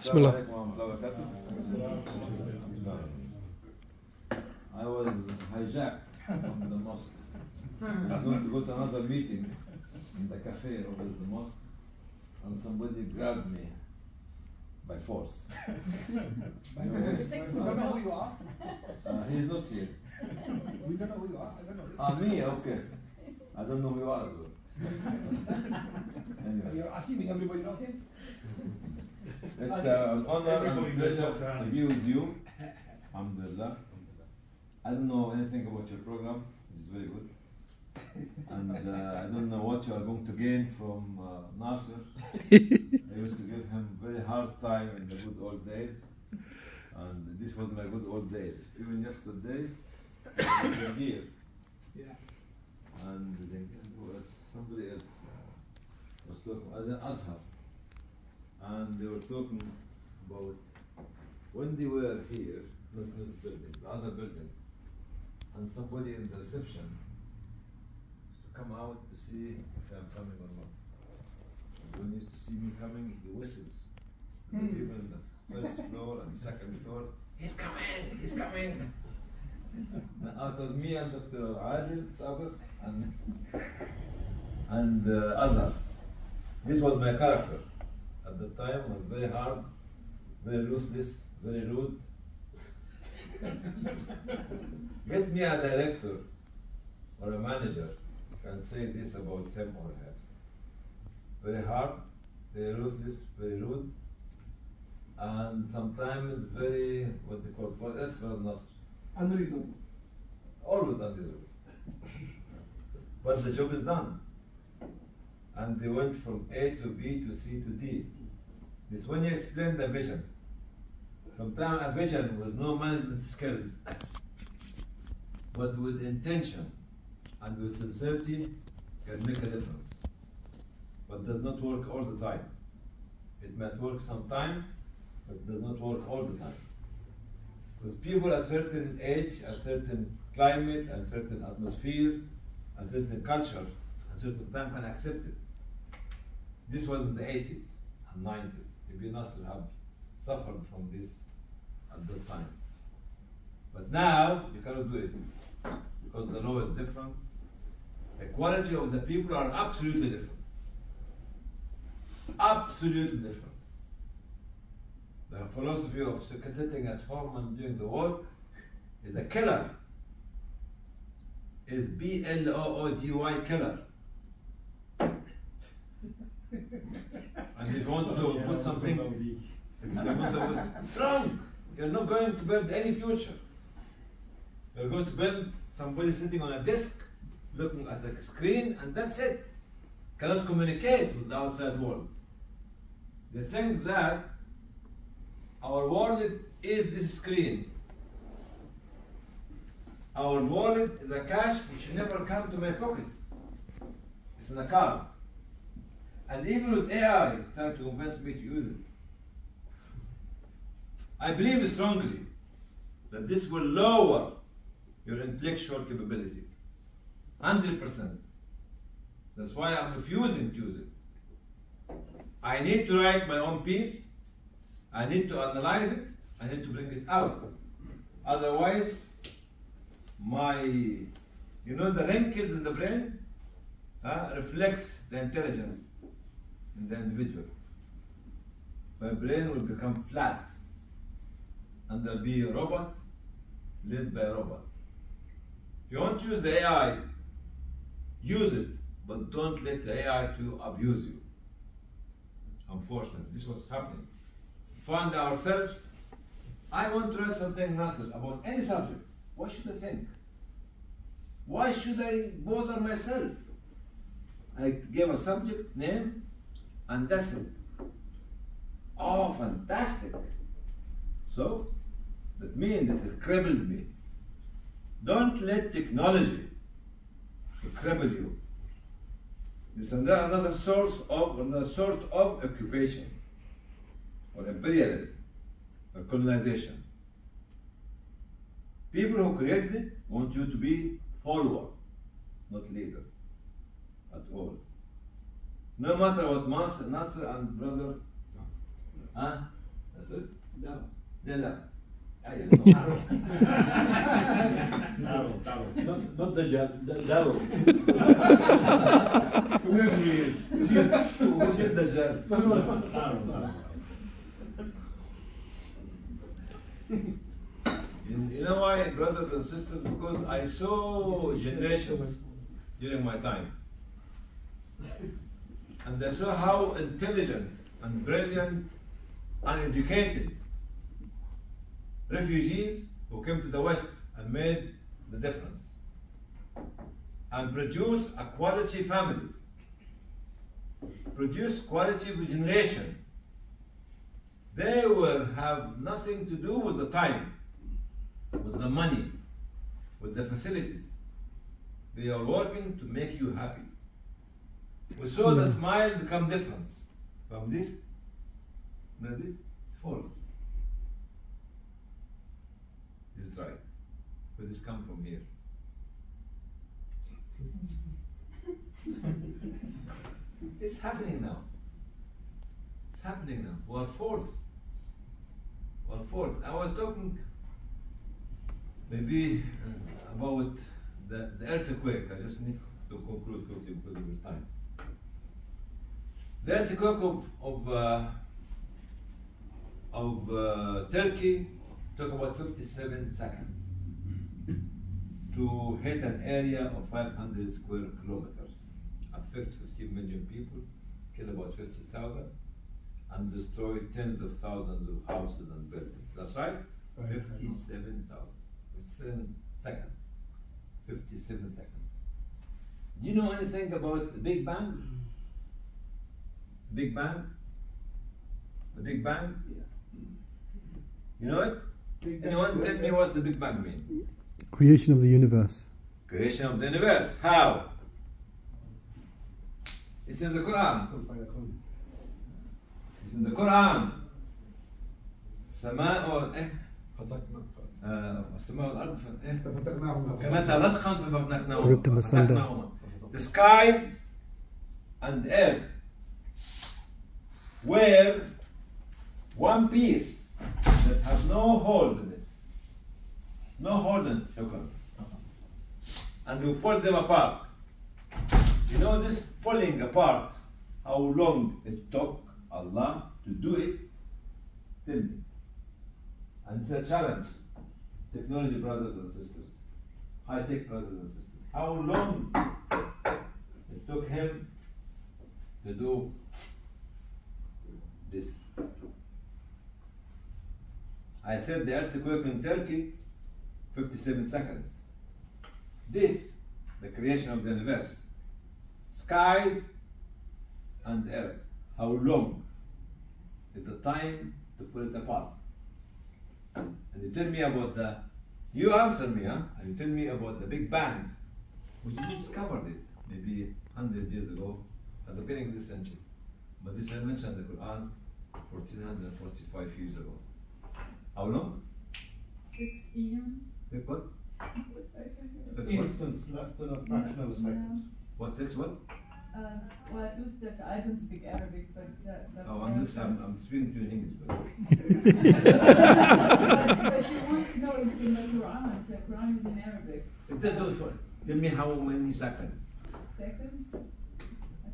Bismillah. I was hijacked from the mosque. I was going to go to another meeting in the cafe over the mosque, and somebody grabbed me by force. We don't know who you are. He's not here. We don't know who you are. I don't know. Me? Okay. I don't know who you are as well. Anyway. You're assuming everybody knows him? It's an honor and pleasure to be with you. Alhamdulillah. I don't know anything about your program, which is very good. And I don't know what you are going to gain from Nasser. I used to give him very hard time in the good old days. And this was my good old days. Even yesterday, I was here. Yeah. And somebody else was talking, Azhar. And they were talking about when they were here, not in this building, the other building, and somebody in the reception used to come out to see if I'm coming or not. And when he used to see me coming, he whistles. And the people in the first floor and second floor, he's coming, he's coming. It was me and Dr. Adil Sabir and Azhar. This was my character. At the time, was very hard, very ruthless, very rude. Get me a director or a manager who can say this about him or her. Very hard, very ruthless, very rude, and sometimes very, what they call, for us, Unreasonable. always unreasonable. But the job is done. And they went from A to B to C to D. This when you explain the vision. Sometimes a vision with no management skills, but with intention and with sincerity can make a difference. But does not work all the time. It might work sometime, but it does not work all the time. Because people at a certain age, a certain climate, a certain atmosphere, a certain culture, a certain time can accept it. This was in the 80s and 90s. Maybe Nasser have suffered from this at that time. But now, you cannot do it. Because the law is different. The quality of the people are absolutely different. Absolutely different. The philosophy of sitting at home and doing the work is a killer. Is B-L-O-O-D-Y, killer. And if you want to put something, it's wrong. You're not going to build any future. You're going to build somebody sitting on a desk, looking at a screen, and that's it. Cannot communicate with the outside world. They think that our world is this screen. Our wallet is a cash which never come to my pocket. It's in a card. And even with AI, it's trying to convince me to use it. I believe strongly that this will lower your intellectual capability. 100%. That's why I'm refusing to use it. I need to write my own piece. I need to analyze it. I need to bring it out. Otherwise, the wrinkles in the brain reflects the intelligence in the individual. My brain will become flat, and there'll be a robot led by a robot. If you want to use the AI, use it, but don't let the AI to abuse you. Unfortunately, this was happening. Find ourselves, I want to write something, Nasser, about any subject. What should I think? Why should I bother myself? I gave a subject name, and that's it. Oh, fantastic. So, that means that it crippled me. Don't let technology to cripple you. It's another sort of occupation, or imperialism, or colonization. People who created it want you to be follower, not leader, at all. No matter what Nasser and brother That's it? No. لا لا. Not Dajjal, Darrow. Whoever he is. Who said Dajjal? Darrow. You know why, brothers and sisters? Because I saw generations during my time. And I saw how intelligent and brilliant and educated refugees who came to the West and made the difference and produced a quality families, produced quality generation. They will have nothing to do with the time, with the money, with the facilities. They are working to make you happy. We saw the smile become different from this. No, this is false. This is right. But this come from here. It's happening now. It's happening now. We are false. We are false. I was talking maybe about the earthquake. I just need to conclude quickly because of your time. The earthquake of Turkey took about 57 seconds to hit an area of 500 square kilometers, affect 15 million people, kill about 50,000, and destroy tens of thousands of houses and buildings. That's right? 57,000. 57 seconds. 57 seconds. Do you know anything about the Big Bang? Big Bang? The Big Bang? You know it? Anyone tell me what's the Big Bang mean? Creation of the universe. Creation of the universe. How? It's in the Quran. It's in the Quran. السماء السماء والأرض كانتا رتقا ففتقناهما. The skies and earth were one piece that has no holes in it. No holes in it. And we pulled them apart. You know this pulling apart, how long it took Allah to do it? Tell me. And it's a challenge. Technology brothers and sisters. High-tech brothers and sisters. How long it took him to do this? I said the earthquake in Turkey, 57 seconds. This, the creation of the universe. Skies and earth. How long is the time to pull it apart? And you tell me about you answer me, huh? And you tell me about the Big Bang, which you discovered it maybe 100 years ago, at the beginning of this century. But this I mentioned in the Quran 1445 years ago. How long? 6 eons. 6 what? 6 what? Instance, less than a fraction of a second. What, 6 what? Well, it was that I don't speak Arabic, but Oh, I'm speaking to you in English. But you want to know it's in the Quran, so the Quran is in Arabic. Tell me how many seconds? Seconds? I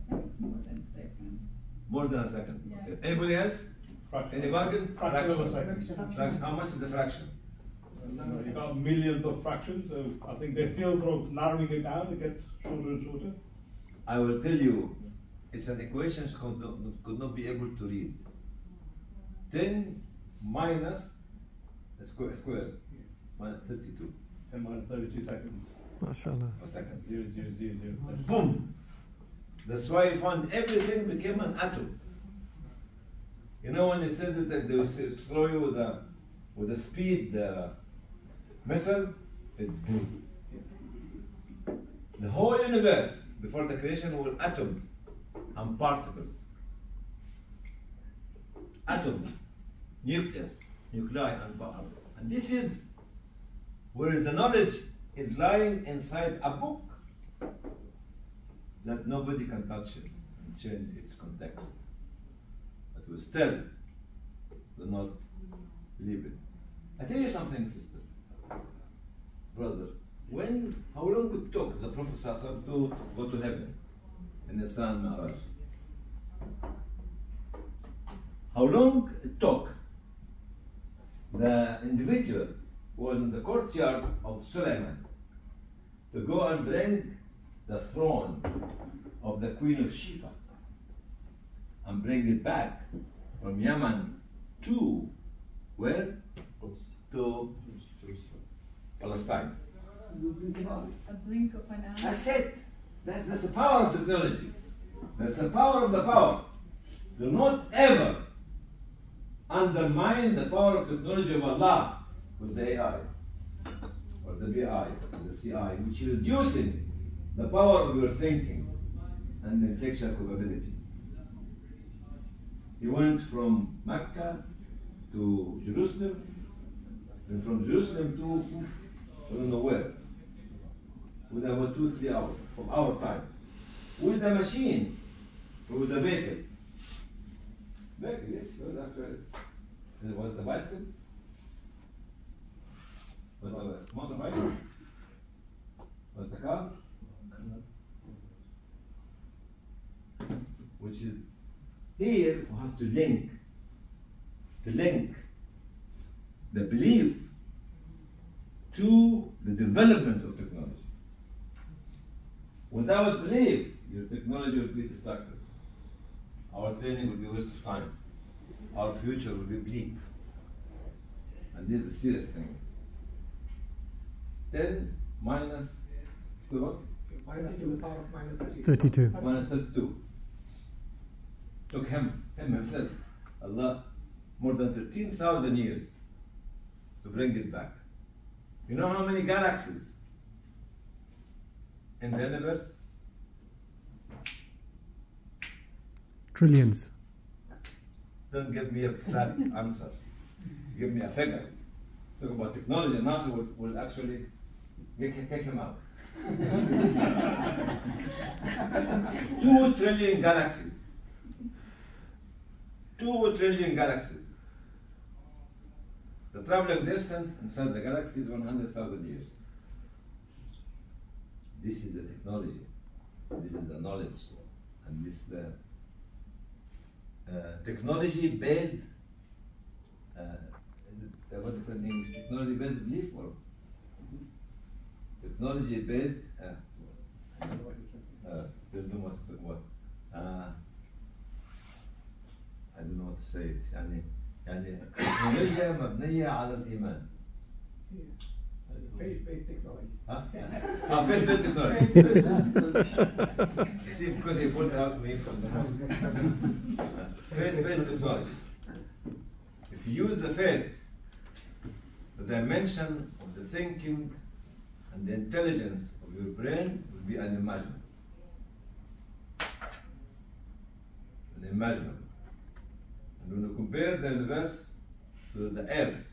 think it's more than seconds. More than a second. Yeah. Okay. Anybody else? Fraction. Any bargain? Fraction of a second. Fraction. How much is the fraction? You got millions of fractions, so I think they're still sort of narrowing it down. It gets shorter and shorter. I will tell you, it's an equation could not be able to read. 10 minus a square minus 32. 10 minus 32 seconds. MashaAllah. A second. 0. Boom! That's why you found everything became an atom. You know when they said that they will throw you with a speed missile, it boom. The whole universe before the creation were atoms and particles. Atoms, nucleus, nuclei, and particles. And this is where the knowledge is lying inside a book that nobody can touch it and change its context. But we still do not believe it. I tell you something, sister, brother. How long it took the Prophet ﷺ to go to heaven in the Isra and Mi'raj? How long it took the individual who was in the courtyard of Sulaiman to go and bring the throne of the Queen of Sheba and bring it back from Yemen to where? To Palestine. A blink of an eye. That's it. That's the power of technology. That's the power of the power. Do not ever undermine the power of technology of Allah with the AI or the BI or the CI, which is reducing the power of your thinking and intellectual capability. He went from Mecca to Jerusalem, and from Jerusalem to I don't know where, with about 2-3 hours from our time, with a machine or with a vehicle. Vehicle, yes, it was actually. It was the bicycle? Was the motorbike? Was the car? Which is here we have to link the belief to the development of technology. Without belief, your technology will be destructive. Our training will be a waste of time. Our future will be bleak. And this is a serious thing. 10 minus square what? Minus to the power of minus 32. Minus 32. Took him himself, Allah, more than 13,000 years to bring it back. You know how many galaxies in the universe? Trillions. Don't give me a flat answer. Give me a figure. Talk about technology, NASA will actually kick him out. 2 trillion galaxies. 2 trillion galaxies. The traveling distance inside the galaxy is 100,000 years. This is the technology. This is the knowledge. And this is the technology-based, what do you call in English? Technology-based belief or technology-based, don't know what to talk about. I don't know what to say it. يعني تكنولوجيا مبنية على الإيمان. faith-based technology. Faith-based technology. See, because he pulled out me from the mosque. Faith-based technology. If you use the faith, the dimension of the thinking and the intelligence of your brain will be unimaginable. Unimaginable. And when you compare the universe to the earth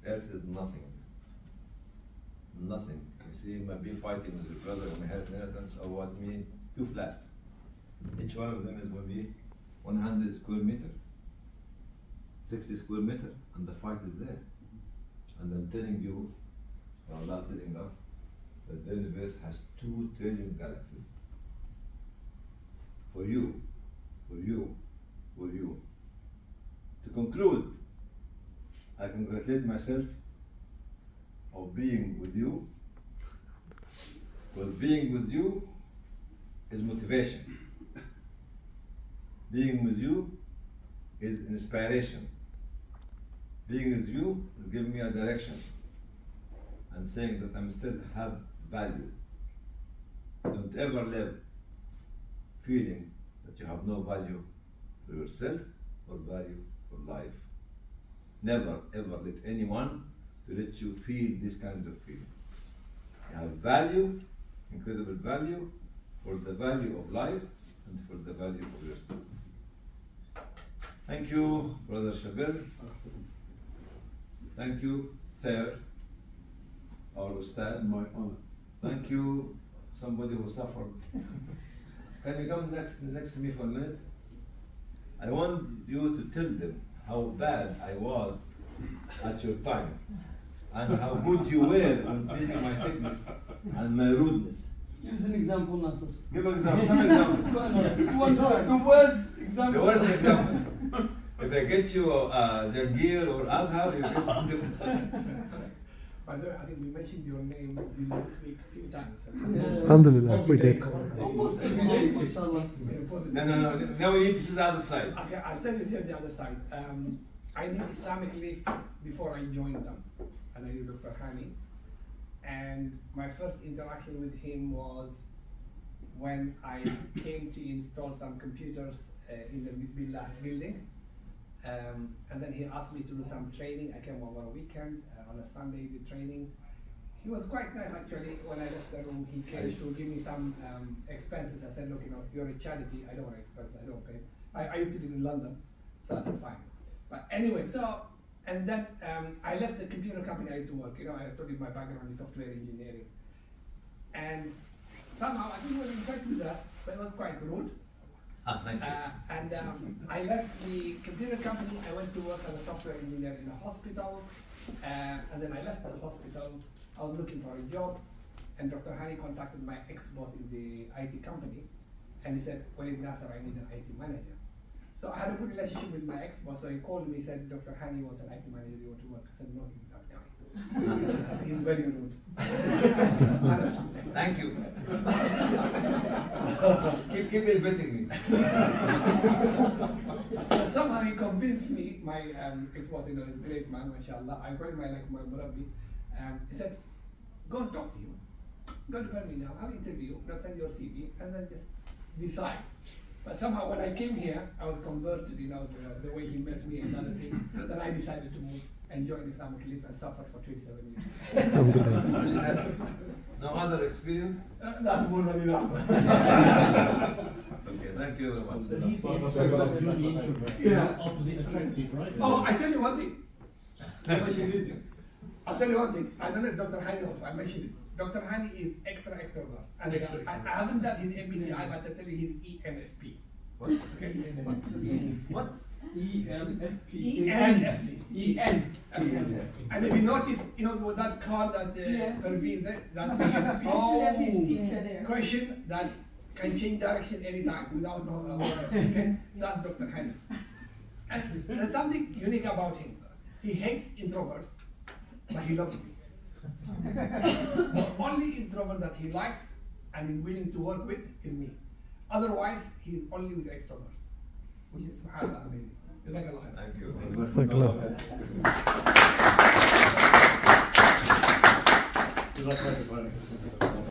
is nothing. Nothing. You see, you might be fighting with your brother on inheritance or what mean 2 flats. Each one of them is going to be 100 square meter, 60 square meter, and the fight is there. And I'm telling you, or Allah telling us, that the universe has 2 trillion galaxies. For you. To conclude, I congratulate myself of being with you, because being with you is motivation. Being with you is inspiration. Being with you is giving me a direction and saying that I still have value. Don't ever live feeling that you have no value for yourself or value for life. Never ever let anyone to let you feel this kind of feeling. You have value, incredible value, for the value of life and for the value of yourself. Thank you, Brother Shabir. Thank you, Sir, our Ustaz. My honor. Thank you, somebody who suffered. Can you come next to me for a minute? I want you to tell them how bad I was at your time, and how good you were in treating my sickness and my rudeness. Give us an example, Nasser. Give example, some examples. Just one, the worst example. The worst example. If I get you Jangir or Azhar, you get By the way, I think we mentioned your name during this week a few times. Alhamdulillah, we did. Almost every day, mashallah. No. Now we need to choose the other side. Okay, I'll tell you here the other side. I knew Islamic before I joined them, and I knew Dr. Hani. And my first interaction with him was when I came to install some computers in the Bismillah building. And then he asked me to do some training. I came over a weekend, on a Sunday, did training. He was quite nice actually. When I left the room, he came to give me some expenses. I said, look, you're a charity, I don't want expenses, I don't pay. I used to live in London, so I said, fine. But anyway, and then I left the computer company I used to work. I told you my background is software engineering. And somehow, I think he was impressed with us, but it was quite rude. Thank you. And I left the computer company. I went to work as a software engineer in a hospital. And then I left the hospital. I was looking for a job. And Dr. Hani contacted my ex-boss in the IT company. And he said, well, Nasser, I need an IT manager. So I had a good relationship with my ex-boss. So he called me, said, Dr. Hani wants an IT manager, you want to work? I said, no, he's that guy. He's very rude. Thank you. keep inviting me. Somehow he convinced me, my ex-boss, is a great man, mashallah. I call him my murabbi. He said, go and talk to him. Go to Birmingham, have an interview, send your CV, and then just decide. But somehow when I came here, I was converted, the way he met me and other things. Then I decided to move and join Islamic and suffered for 27 years. No other experience? That's more than enough. Okay, thank you very much. So he's the extrovert, you're the introvert. Yeah. Opposite attractive, right? Oh, I tell you one thing. I'll tell you one thing. I don't know if Dr. Hani also, I mentioned it. Dr. Hani is extrovert. And Extra. I haven't done his MBTI, but I tell you he's ENFP. What? Okay? What? ENFP. EN. And if you notice, with that card that Perveen said, that's ENFP. Should have his picture there. Question that can change direction anytime without no okay? That's Dr. Hani. And there's something unique about him. He hates introverts, but he loves me. The only introvert that he likes and is willing to work with is me. Otherwise, he's only with extroverts, which is subhanAllah amazing. Jazakallah khair. Thank you. Thank you. Is that right?